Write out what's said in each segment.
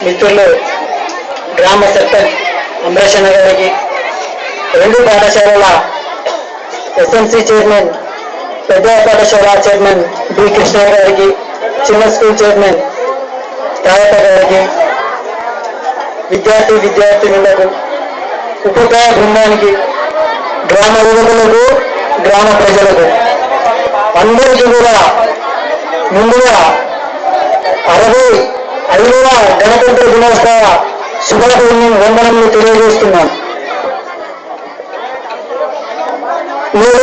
మిత్రులు గ్రామ సర్పంచ్ అమరేశన్న గారికి, రెండు పాఠశాలల ఎస్ఎంసీ చైర్మన్, పెద్ద పాఠశాల చైర్మన్ బి కృష్ణ గారికి, చిన్న స్కూల్ చైర్మన్ తాయత గారికి, విద్యార్థినులకు, ఉపాధ్యాయ బృందానికి, గ్రామ యువకులకు, గ్రామ ప్రజలకు అందరికీ కూడా ముందుగా 65వ గణతంత్ర దినోత్సవ శుభాభివందనములు తెలియజేస్తున్నాను. మీరు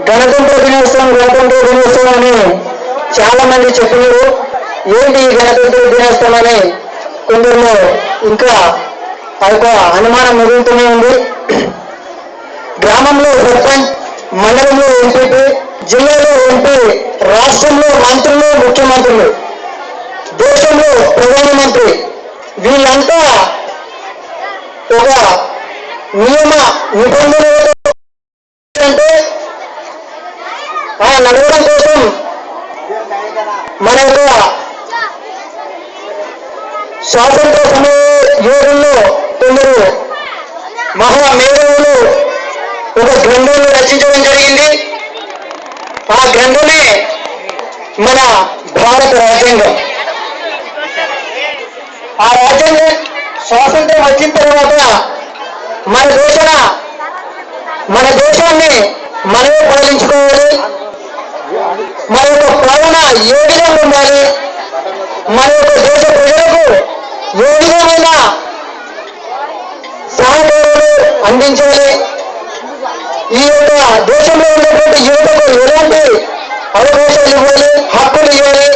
గణతంత్ర దినోత్సవం అని చాలా మంది చెప్పినారు. ఏంటి ఈ గణతంత్ర దినోత్సవం అని కొందరిలో ఇంకా ఒక అనుమానం మిగులుతూనే ఉంది. గ్రామంలో సర్పంచ్, మండలంలో ఎంపీపీ, జిల్లాలో ఎంపీ, రాష్ట్రంలో మంత్రులు, ముఖ్యమంత్రులు, దేశంలో ప్రధానమంత్రి, వీళ్ళంతా ఒక నియమ నిబంధనలతో నడవడం కోసం మన యొక్క స్వాతంత్ర సమయ యోధుల్లో కొందరు మహామేధావులు ఒక గ్రంథాన్ని రచించడం జరిగింది. ఆ గ్రంథమే మన భారత రాజ్యాంగం. ఆ రాజ్యాంగం స్వాతంత్రం వచ్చిన తర్వాత మన దేశాన్ని మనమే పాలించుకోవాలి. మన యొక్క పాలన ఏ విధంగా ఉండాలి, మన యొక్క దేశ ప్రజలకు ఏ విధమైన సహకారాలు అందించాలి, ఈ యొక్క దేశంలో ఉన్నటువంటి యువతకు ఎలాంటి అవకాశాలు ఇవ్వాలి, హక్కులు ఇవ్వాలి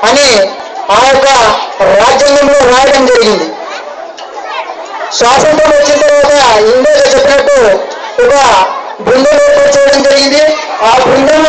అని ఆ యొక్క రాజ్యాంగంలో రాయడం జరిగింది. స్వాతంత్రం వచ్చిన తర్వాత ఇండియాలో చెప్పినట్టు ఒక బృందం ఏర్పాటు చేయడం జరిగింది. ఆ బృందం